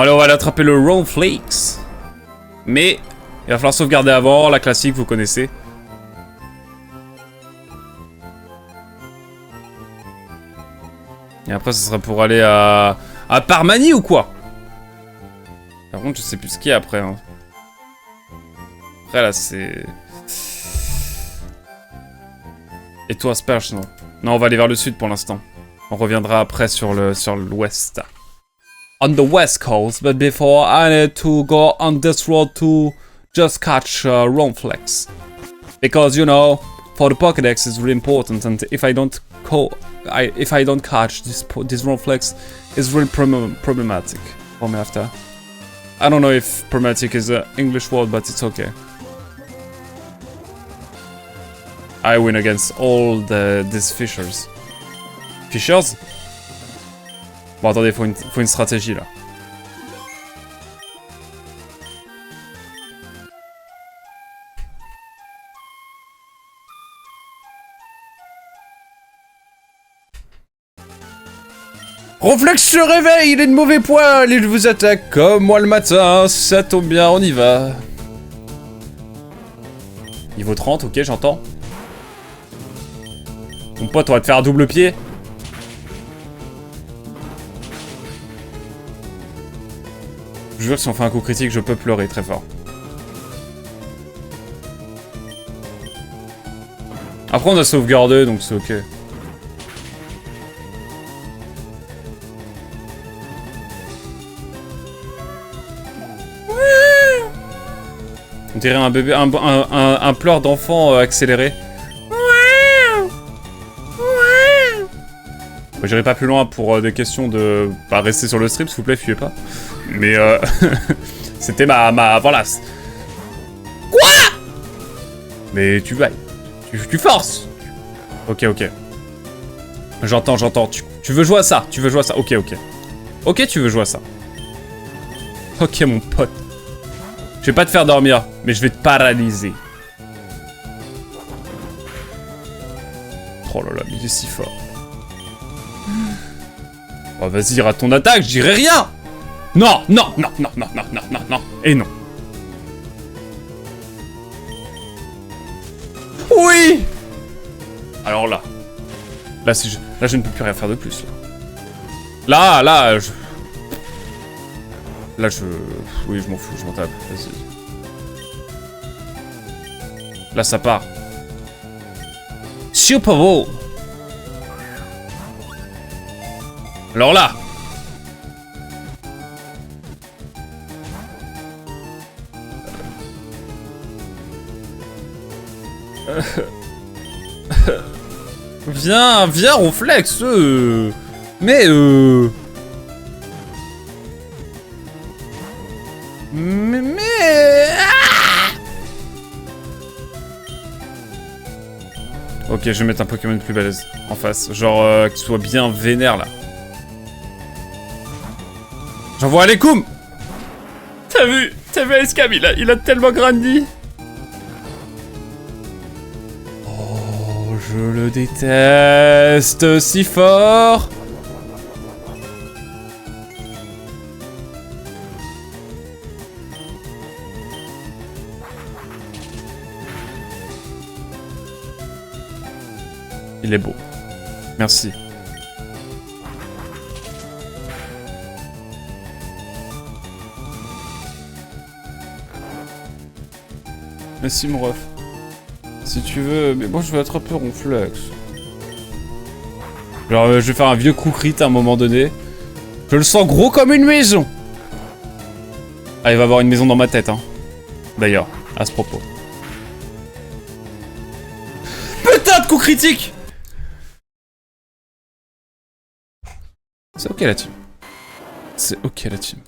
Alors on va aller attraper le Ronflex. Mais il va falloir sauvegarder avant, la classique, vous connaissez. Et après, ce sera pour aller à Parmanie ou quoi? Par contre, je sais plus ce qu'il y a après. Hein. Après, là, c'est... Et toi, Sperch, non? Non, on va aller vers le sud pour l'instant. On reviendra après sur l'ouest. On the west coast, but before I need to go on this road to just catch Ronflex. Because, you know, for the Pokédex it's really important, and if I don't catch this Ronflex, it's really problematic for me after. I don't know if problematic is an English word, but it's okay. I win against all these fishers. Fishers? Bon, attendez, faut une stratégie, là. Ronflex se réveille, il est de mauvais poil, il vous attaque comme moi le matin, ça tombe bien, on y va. Niveau 30, ok, j'entends. Mon pote, on va te faire un double pied. Je jure que si on fait un coup critique, je peux pleurer très fort. Après, on a sauvegardé, donc c'est ok. On dirait un bébé, un pleur d'enfant accéléré. J'irai pas plus loin pour des questions de... Bah, rester sur le stream, s'il vous plaît, fuyez pas. Mais c'était ma... Voilà. Quoi? Mais tu vas... Tu forces. Ok. J'entends. Tu veux jouer à ça. Ok. Ok, tu veux jouer à ça. Ok, mon pote. Je vais pas te faire dormir, mais je vais te paralyser. Oh là là, mais il est si fort. Oh, vas-y, rate ton attaque, je dirai rien. Non. Et non. Oui. Alors là. Là, je ne peux plus rien faire de plus. Là, je... Oui, je m'en fous, je m'en tape. Vas-y. Là, ça part. Super Bowl. Alors là. Viens, Ronflex. Mais Ok, je vais mettre un Pokémon plus balèze en face. Genre, qu'il soit bien vénère, là. J'envoie Alekoum. T'as vu Escam, il a tellement grandi. Oh, je le déteste si fort. Il est beau. Merci. Merci mon ref. Si tu veux... Mais moi je vais attraper Ronflex. Genre je vais faire un vieux coup crit à un moment donné. Je le sens gros comme une maison. Ah, il va avoir une maison dans ma tête, hein. D'ailleurs, à ce propos. Putain de coup critique! C'est ok la team. C'est ok la team.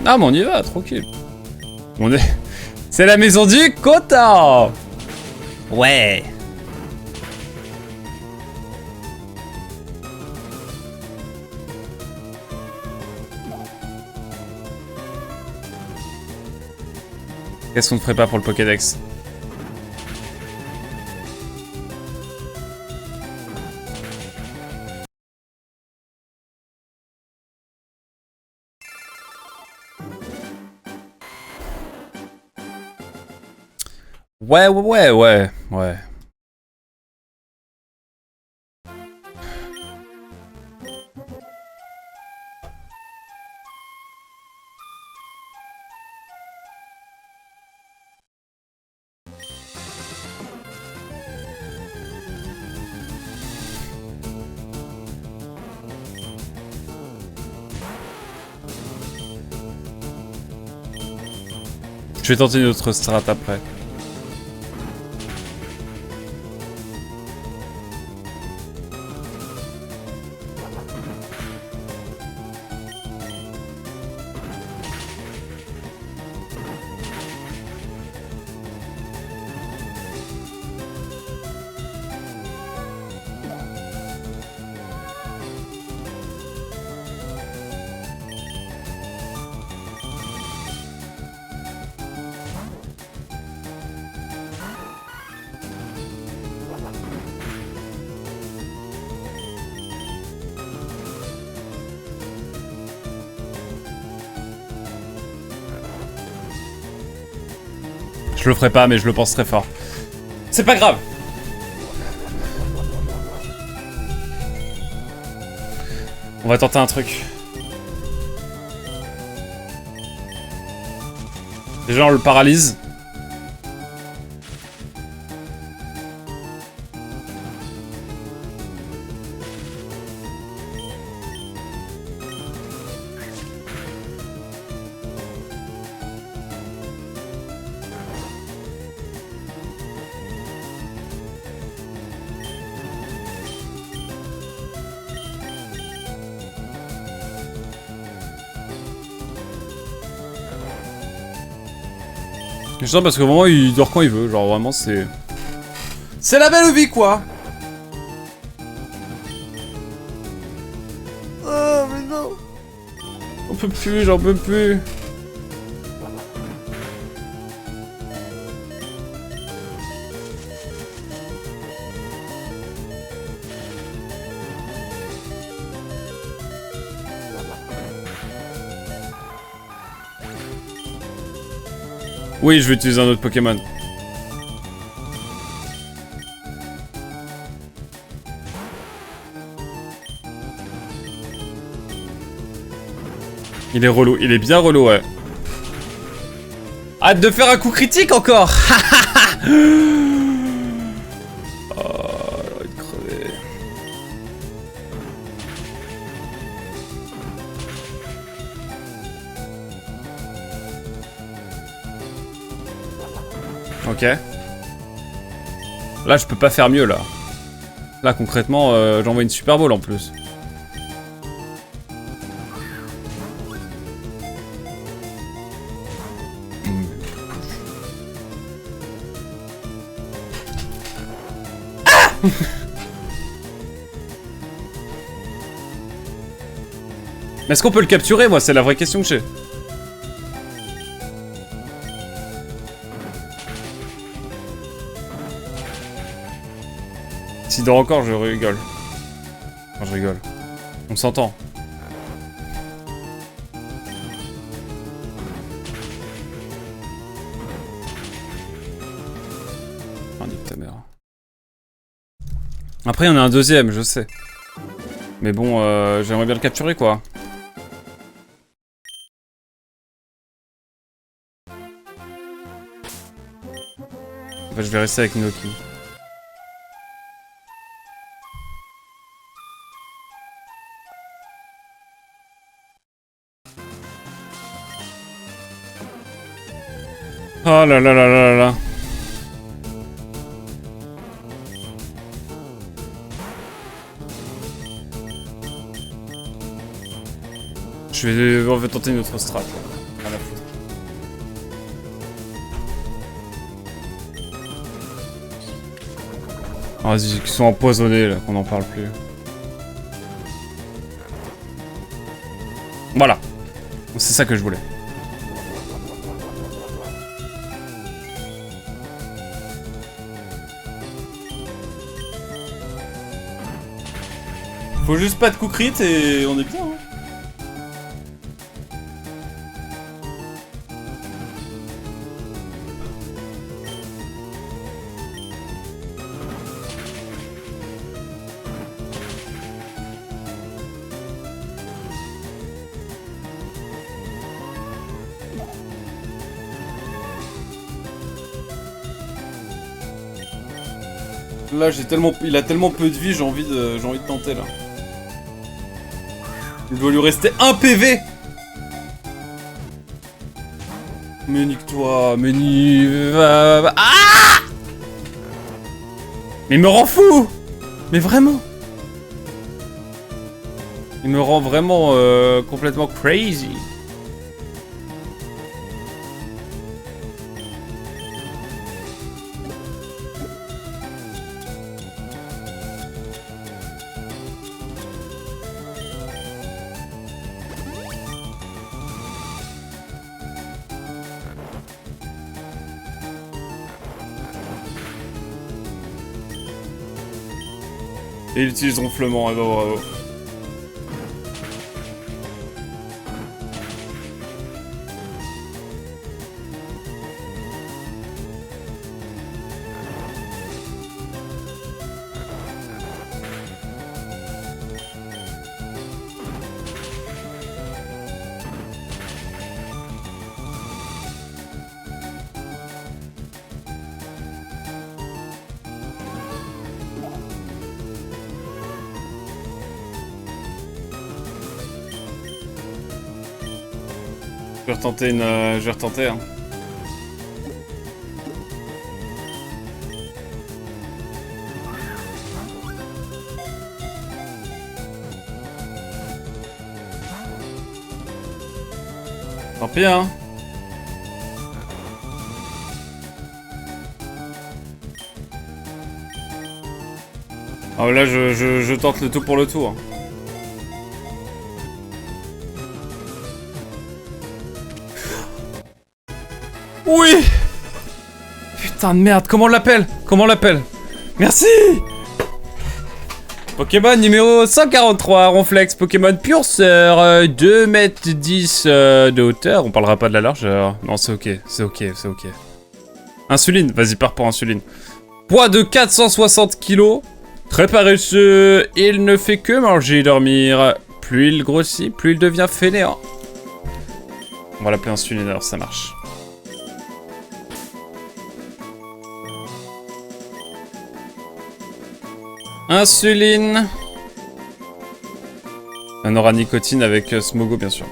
Ah mais on y va, tranquille. On est... C'est la maison du content. Ouais. Qu'est-ce qu'on ne ferait pas pour le Pokédex? Ouais. Je vais tenter une autre strat après. Je le ferai pas, mais je le pense très fort. C'est pas grave. On va tenter un truc. Déjà, on le paralyse. Je sens parce que vraiment il dort quand il veut, genre vraiment c'est... C'est la belle vie quoi. Oh mais non. On peut plus, j'en peux plus. Oui, je vais utiliser un autre Pokémon. Il est relou, il est bien relou, ouais. Hâte de faire un coup critique encore. Oh, j'ai envie de crever. Ok. Là, je peux pas faire mieux, là. Là, concrètement, j'envoie une Super Ball en plus. Ah Mais est-ce qu'on peut le capturer, moi? C'est la vraie question que j'ai. S'il dort encore, je rigole. Enfin, je rigole. On s'entend. Ah, nique ta mère. Après, il y en a un deuxième, je sais. Mais bon, j'aimerais bien le capturer, quoi. En fait, je vais rester avec Noki. Oh là là là là là. On va tenter une autre strat. Rien à foutre. Ah, vas-y, qu'ils sont empoisonnés, là, qu'on n'en parle plus. Voilà. C'est ça que je voulais. Faut juste pas de coup crit et on est bien, hein. Là, il a tellement peu de vie, j'ai envie de tenter là. Il doit lui rester un PV. Mais nique-toi, mais ah! Mais il me rend fou. Mais vraiment. Il me rend vraiment complètement crazy. Et il utilise ronflement, et bah bravo. Je vais retenter je vais retenter, hein. Tant pis, hein. Ah là, je tente le tout pour le tout, hein. Oui! Putain de merde, comment on l'appelle? Comment on l'appelle? Merci! Pokémon numéro 143, Ronflex, Pokémon Purceur, 2,10 m de hauteur. On parlera pas de la largeur. Non, c'est ok, c'est ok, c'est ok. Insuline, vas-y, pars pour insuline. Poids de 460 kg. Très paresseux, il ne fait que manger et dormir. Plus il grossit, plus il devient fainéant. On va l'appeler insuline alors, ça marche. Insuline. On aura nicotine avec Smogo, bien sûr.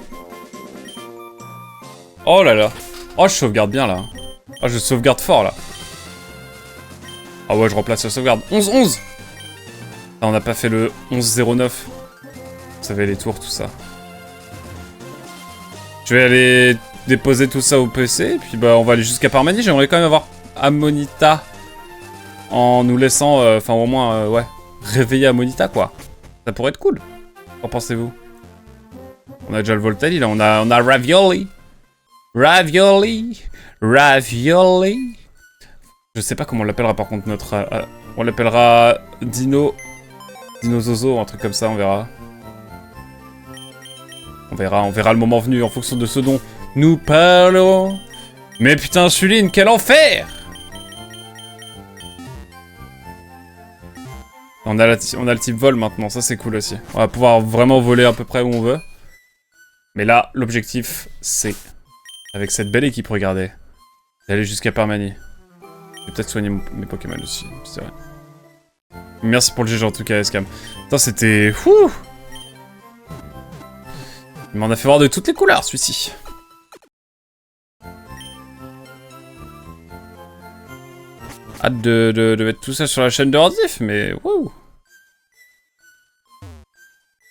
Oh là là. Oh, je sauvegarde bien, là. Oh, je sauvegarde fort, là. Ah ouais, je remplace la sauvegarde. 11-11. Ah, on n'a pas fait le 11-09. Vous savez, les tours, tout ça. Je vais aller déposer tout ça au PC, et puis bah, on va aller jusqu'à Parmanie. J'aimerais quand même avoir Amonita en nous laissant, enfin, au moins, ouais, réveiller Amonita, quoi. Ça pourrait être cool. Qu'en pensez-vous? On a déjà le Voltali, là. On a Ravioli. Ravioli. Ravioli. Je sais pas comment on l'appellera, par contre, notre... on l'appellera Dino... Dino Zozo, un truc comme ça, on verra. On verra le moment venu, en fonction de ce dont nous parlons. Mais putain, Insuline, quel enfer! On a le type vol maintenant, ça c'est cool aussi. On va pouvoir vraiment voler à peu près où on veut. Mais là, l'objectif, c'est, avec cette belle équipe, regardez, d'aller jusqu'à Parmanie. Je vais peut-être soigner mes Pokémon aussi, c'est vrai. Merci pour le GG en tout cas, Escam. Putain, c'était... Fouh! Il m'en a fait voir de toutes les couleurs, celui-ci. Hâte de mettre tout ça sur la chaîne de Rediff, mais... Wouh!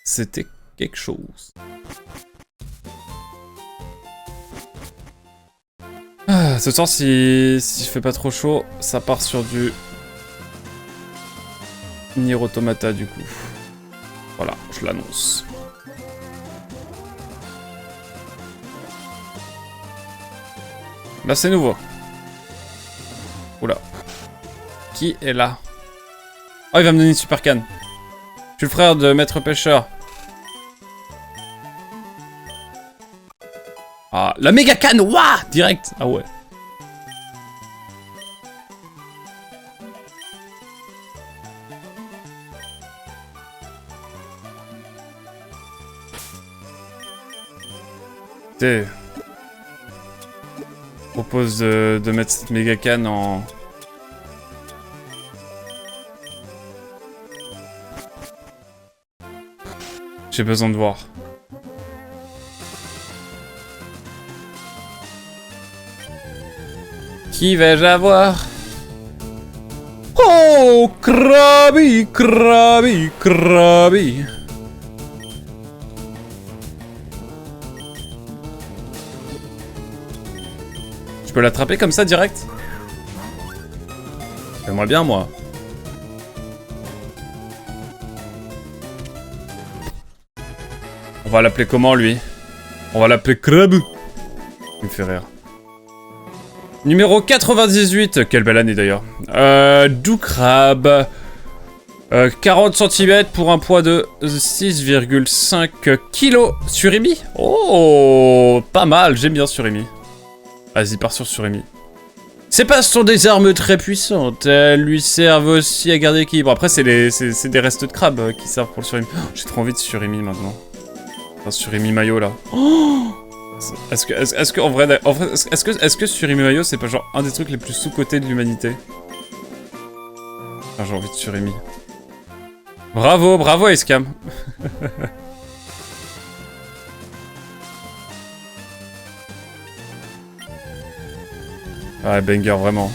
C'était quelque chose. Ah, ce soir, si je fais pas trop chaud, ça part sur du... Nier Automata du coup. Voilà, je l'annonce. Là c'est nouveau. Oula. Qui est là? Oh, il va me donner une super canne. Je suis le frère de Maître Pêcheur. Ah, la méga canne, ouah, direct. Ah ouais. Je propose de mettre cette méga canne en... J'ai besoin de voir. Qui vais-je avoir? Oh, Krabi, Krabi, Krabi. Je peux l'attraper comme ça direct? J'aimerais bien moi. On va l'appeler comment lui? On va l'appeler Krab. Il me fait rire. Numéro 98, quelle belle année d'ailleurs. Doukrab. 40 cm pour un poids de 6,5 kg. Surimi? Oh, pas mal, j'aime bien Surimi. Vas-y, pars sur Surimi. Ces passes sont des armes très puissantes. Elles lui servent aussi à garder l'équilibre. Après, c'est des restes de crabe qui servent pour le Surimi. Oh, j'ai trop envie de Surimi maintenant. Enfin, Surimi Mayo là. Oh, est-ce que Surimi Mayo c'est pas genre un des trucs les plus sous-cotés de l'humanité? Ah, j'ai envie de Surimi. Bravo, bravo Escam. Ouais, banger, vraiment.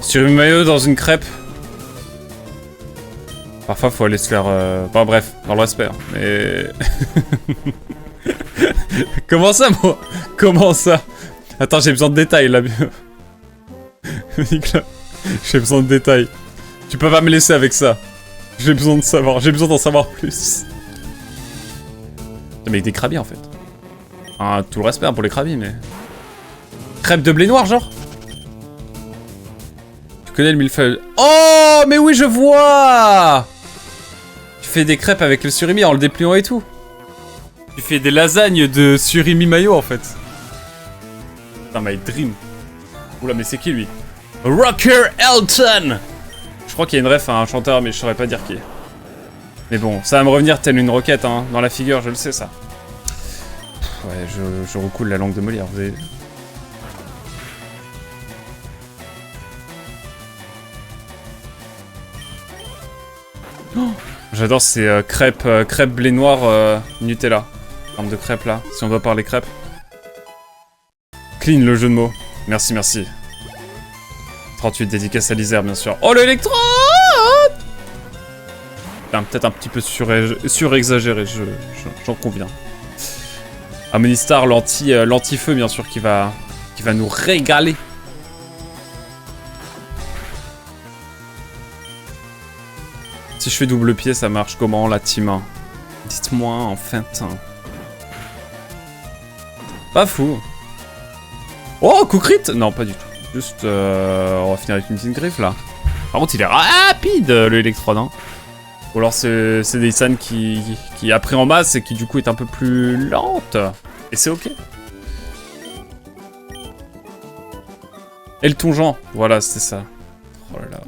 Sur une maillot dans une crêpe. Parfois, faut aller se faire... Enfin, bref, dans le respect, hein, mais... Comment ça, moi? Comment ça? Attends, j'ai besoin de détails, là. Nicolas, j'ai besoin de détails. Tu peux pas me laisser avec ça. J'ai besoin de savoir, j'ai besoin d'en savoir plus. Mais avec des crabbiers, en fait. Enfin, tout le respect hein, pour les crabbiers, mais... Crêpes de blé noir, genre? Tu connais le millefeuille? Oh, mais oui, je vois! Tu fais des crêpes avec le surimi en le dépliant et tout. Tu fais des lasagnes de surimi mayo, en fait. Putain, my dream. Oula, mais c'est qui, lui? Rocker Elton! Je crois qu'il y a une ref à un chanteur, mais je saurais pas dire qui. Mais bon, ça va me revenir telle une roquette, hein, dans la figure, je le sais, ça. Ouais, je recoule la langue de Molière, vous avez vu. Oh, j'adore ces crêpes blé noir Nutella. En termes de crêpes, là, si on doit parler crêpes. Clean, le jeu de mots. Merci, merci. 38, dédicace à l'Isère, bien sûr. Oh, l'électro! Peut-être un petit peu surexagéré, j'en conviens. Amonistar, l'anti-feu, bien sûr, qui va nous régaler. Si je fais double pied, ça marche comment, la team? Dites-moi, en fait. Pas fou. Oh, coup crit? Non, pas du tout. Juste, on va finir avec une petite griffe, là. Par contre, il est rapide, le Electrode, hein. Ou alors, c'est des Isan qui a pris en masse et qui, du coup, est un peu plus lente. Et c'est ok. Et le Tongeant, voilà, c'était ça. Oh là là.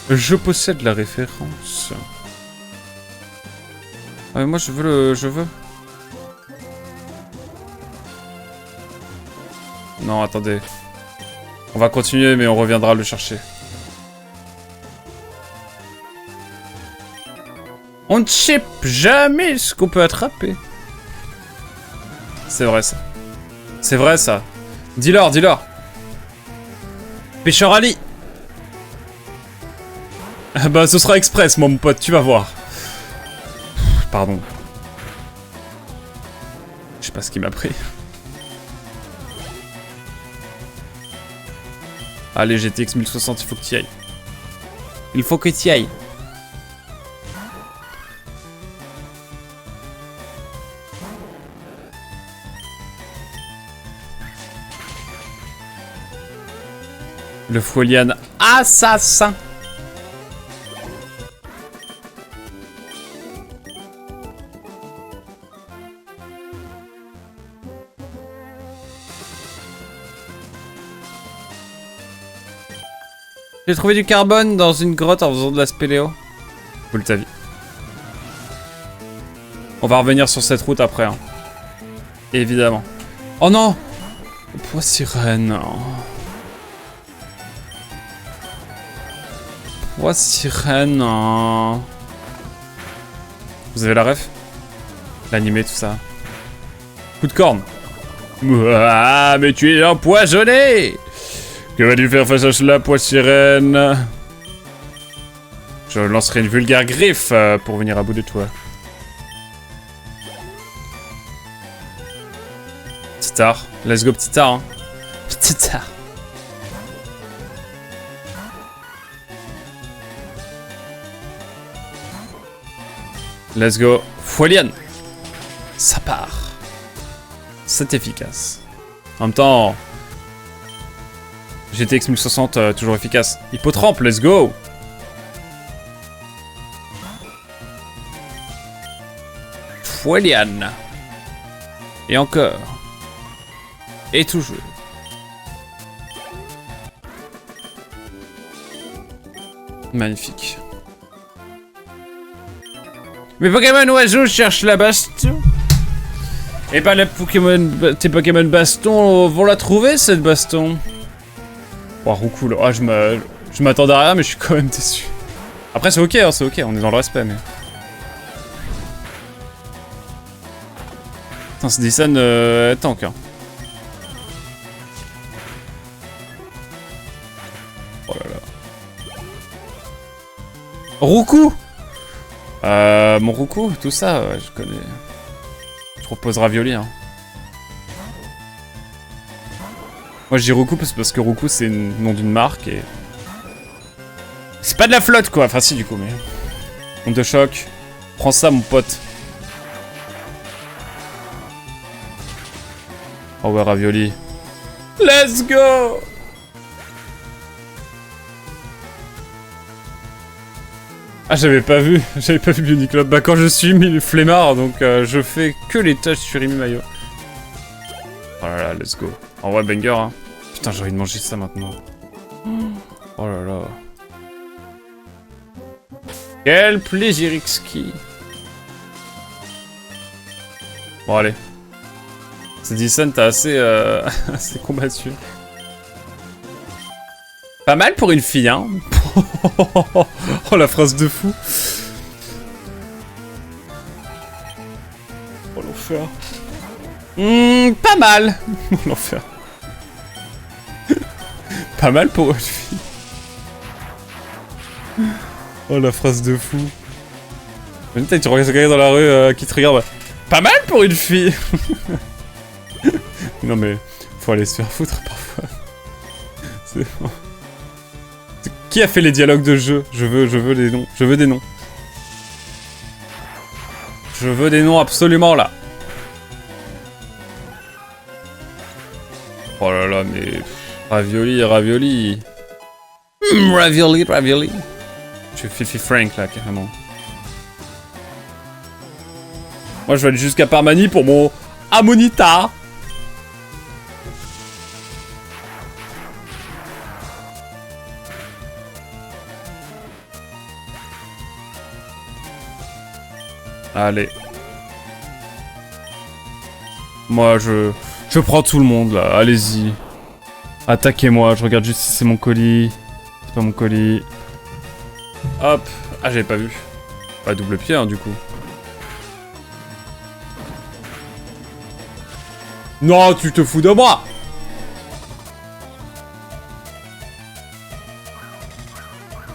Je possède la référence. Ah, mais moi, je veux. Non, attendez. On va continuer, mais on reviendra le chercher. On ne sait jamais ce qu'on peut attraper. C'est vrai, ça. C'est vrai, ça. Dis-leur, dis-leur. Pêcheur Ali. Ah bah, ce sera express, mon pote, tu vas voir. Pardon. Je sais pas ce qui m'a pris. Allez, GTX 1060, il faut que tu y ailles. Il faut que tu y ailles. Le Folian assassin. J'ai trouvé du carbone dans une grotte en faisant de la spéléo. Cool ta vie. On va revenir sur cette route après. Hein. Évidemment. Oh non! Poids sirène. Poids sirène. Vous avez la ref? L'animé, tout ça. Coup de corne. Ah, mais tu es empoisonné! Que vas-tu faire face à cela, poids sirène? Je lancerai une vulgaire griffe pour venir à bout de toi. Petit art. Let's go, petit art. Hein. Petit art. Let's go. Folian. Ça part. C'est efficace. En même temps... GTX 1060, toujours efficace. Hippotrampe, let's go! Folian. Et encore. Et toujours. Magnifique. Mes Pokémon oiseaux cherchent la baston. Et bah les Pokémon, tes Pokémon baston vont la trouver cette baston. Oh, Roucou, là. Ah, je m'attendais à rien, mais je suis quand même déçu. Après, c'est ok, hein, c'est ok, on est dans le respect, mais... Putain, ce Dyson tank, hein. Oh là là. Roucou! Mon Roucou, tout ça, ouais, je connais. Je propose Ravioli, hein. Moi je dis Roucou parce que Roucou c'est le nom d'une marque et... C'est pas de la flotte quoi, enfin si du coup mais... Onde de choc, prends ça mon pote. Oh ouais Ravioli. Let's go! Ah j'avais pas vu Bionicle. Bah quand je suis mis le flemmard donc je fais que les tâches sur Imi Mayo. Oh là là, let's go. En vrai banger hein. Putain, j'ai envie de manger ça maintenant. Oh là là. Quel plaisir exquis. Bon, allez. C'est Dyson, t'as assez, assez combattu. Pas mal pour une fille, hein. Oh, la phrase de fou. Oh, l'enfer. Pas mal. Oh, l'enfer. Pas mal pour une fille. Oh la phrase de fou. Peut-être tu regardes quelqu'un dans la rue qui te regarde. Pas mal pour une fille. Non mais faut aller se faire foutre parfois. C'est bon. Qui a fait les dialogues de jeu? Je veux des noms. Je veux des noms. Je veux des noms absolument là. Oh là là mais... Ravioli, ravioli. Ravioli, ravioli. Je suis Fifi Frank là, carrément. Moi je vais aller jusqu'à Parmanie pour mon Amonita. Allez. Moi je prends tout le monde là, allez-y. Attaquez-moi, je regarde juste si c'est mon colis. C'est pas mon colis. Hop. Ah, j'avais pas vu. Pas double pied, hein, du coup. Non, tu te fous de moi!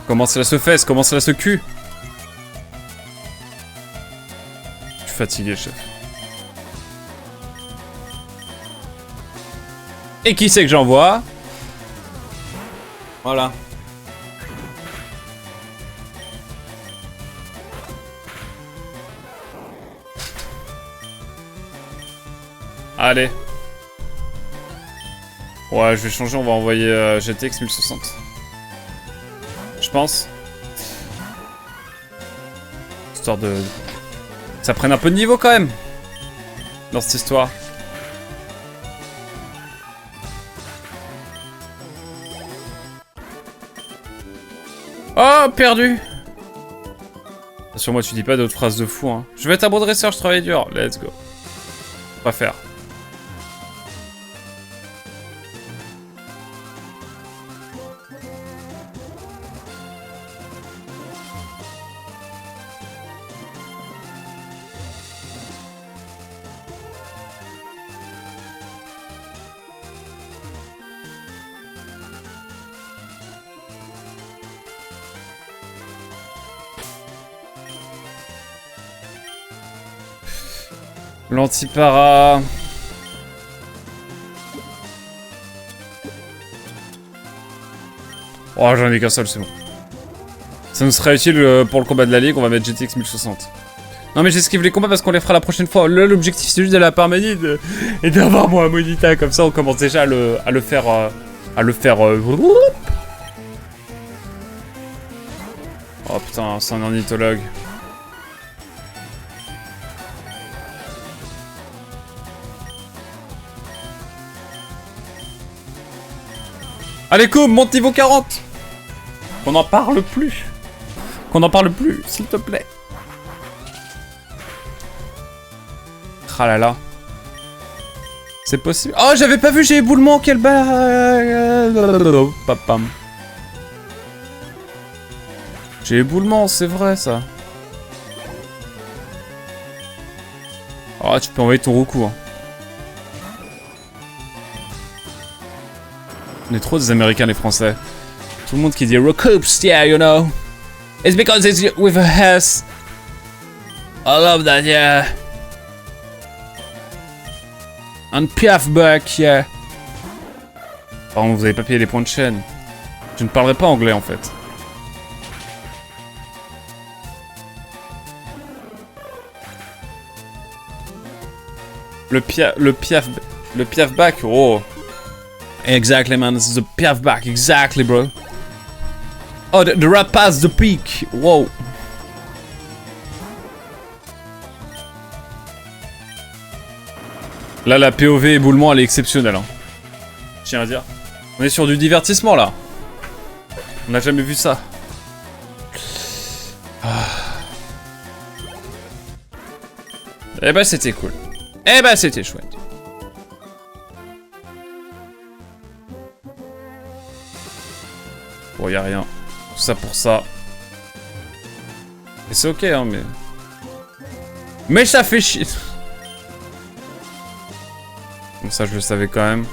Comment cela se fait? Comment cela se cul? fatigué, chef. Et qui c'est que j'envoie? Voilà. Allez. Ouais, je vais changer, on va envoyer GTX 1060. Je pense. Histoire de... Ça prenne un peu de niveau quand même. Dans cette histoire. Oh, perdu. Sur moi, tu dis pas d'autres phrases de fou, hein. Je vais être un bon dresseur, je travaille dur. Let's go. On va faire. L'antipara. Oh, j'en ai qu'un seul, c'est bon. Ça nous serait utile pour le combat de la ligue, on va mettre GTX 1060. Non mais j'esquive les combats parce qu'on les fera la prochaine fois. L'objectif c'est juste d'aller à Parmanie et d'avoir mon Amonita, comme ça on commence déjà à le faire... Oh putain, c'est un ornithologue. Allez, coupe, monte niveau 40. Qu'on n'en parle plus. Qu'on n'en parle plus, s'il te plaît. Ah là là. C'est possible. Oh, j'avais pas vu, j'ai éboulement, quel papam. J'ai éboulement, c'est vrai ça. Oh, tu peux envoyer ton Roku. Hein. On est trop des Américains, les Français. Tout le monde qui dit Recoups, yeah, you know. It's because it's with a S. I love that, yeah. And Piafbuck, yeah. Pardon, vous avez pas payé les points de chaîne. Je ne parlerai pas anglais, en fait. Le Piafbuck, oh. Exactly, man. This is the Piafbuck. Exactly, bro. Oh, the rat passed the peak. Wow. Là, la POV éboulement, elle est exceptionnelle. Hein. Je tiens à dire. On est sur du divertissement, là. On n'a jamais vu ça. Ah. Eh ben, c'était cool. Eh ben, c'était chouette. Bon, y'a rien. Tout ça pour ça. Et c'est ok, hein, mais... Mais ça fait chier. Comme ça, je le savais quand même.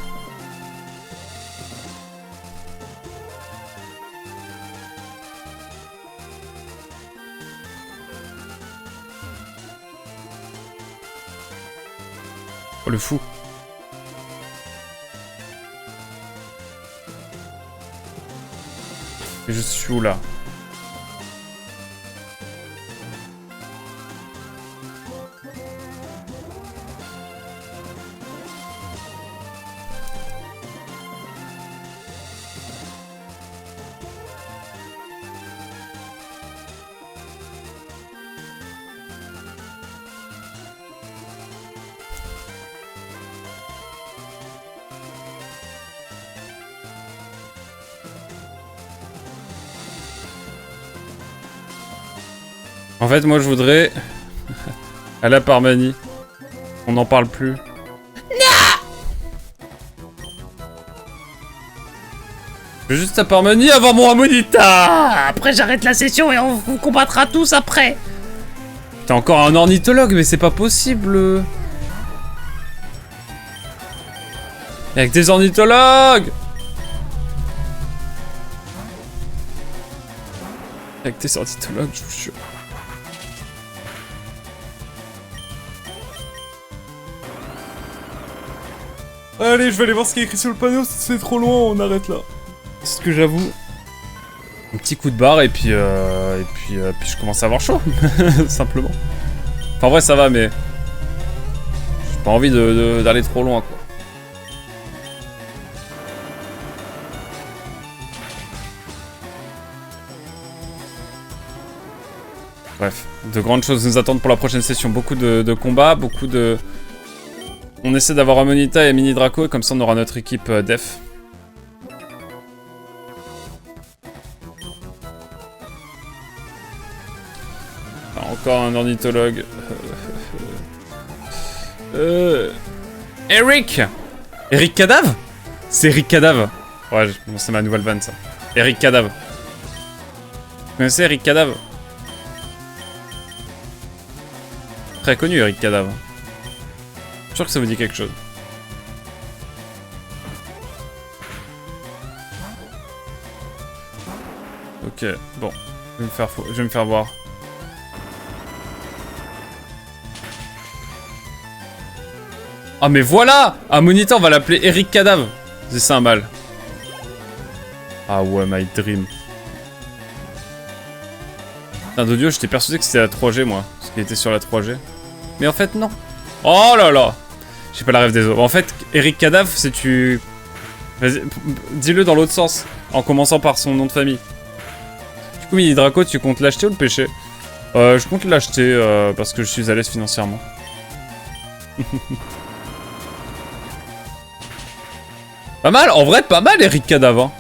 Oh, le fou. Et je suis où, là? En fait, moi, je voudrais... aller à Parmanie. On n'en parle plus. Non! Je veux juste à Parmanie avant mon Amonita. Après, j'arrête la session et on vous combattra tous après. T'es encore un ornithologue, mais c'est pas possible. Avec des ornithologues. Avec des ornithologues, je vous jure. Allez, je vais aller voir ce qui est écrit sur le panneau, c'est trop loin, on arrête là. C'est ce que j'avoue. Un petit coup de barre et puis je commence à avoir chaud, simplement. Enfin, en vrai, ça va, mais... J'ai pas envie d'aller trop loin, quoi. Bref, de grandes choses nous attendent pour la prochaine session. Beaucoup de combats, beaucoup de... On essaie d'avoir Amonita et Mini Draco, et comme ça on aura notre équipe def. Ah, encore un ornithologue. Eric Eric Cadave. C'est Eric Cadave. Ouais, bon, c'est ma nouvelle vanne, ça. Eric Cadave. Vous connaissez Eric Cadave? Très connu, Eric Cadave. Je suis sûr que ça vous dit quelque chose. Ok, bon. Je vais me faire voir. Ah mais voilà! Amonita, on va l'appeler Eric Cadave. C'est ça un mal. Ah ouais, my dream. Putain, Dodio, j'étais persuadé que c'était la 3G, moi. Parce qu'il était sur la 3G. Mais en fait, non. Oh là là! J'ai pas la rêve des autres. En fait, Eric Cadave, c'est tu... Vas-y, dis-le dans l'autre sens. En commençant par son nom de famille. Du coup, Mini Draco, tu comptes l'acheter ou le pêcher? Je compte l'acheter parce que je suis à l'aise financièrement. Pas mal, en vrai, pas mal, Eric Cadave. Hein.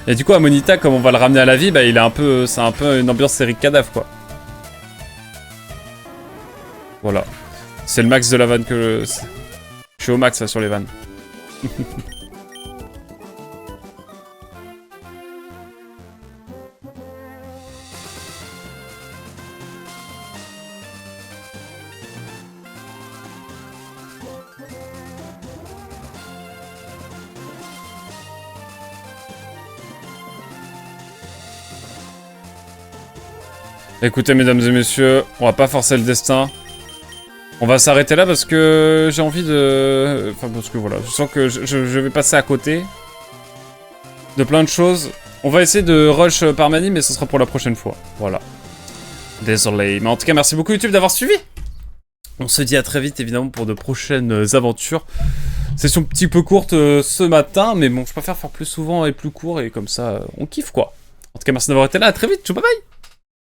Et du coup, Amonita, comme on va le ramener à la vie, bah il est un peu, c'est un peu une ambiance Eric Cadave, quoi. Voilà. C'est le max de la vanne que je... Je suis au max là sur les vannes. Écoutez, mesdames et messieurs, on va pas forcer le destin. On va s'arrêter là parce que j'ai envie de... Enfin, parce que voilà, je sens que je vais passer à côté de plein de choses. On va essayer de rush par manie, mais ce sera pour la prochaine fois. Voilà. Désolé. Mais en tout cas, merci beaucoup YouTube d'avoir suivi. On se dit à très vite, évidemment, pour de prochaines aventures. Session un petit peu courte ce matin, mais bon, je préfère faire plus souvent et plus court, et comme ça, on kiffe, quoi. En tout cas, merci d'avoir été là, à très vite, ciao, bye bye.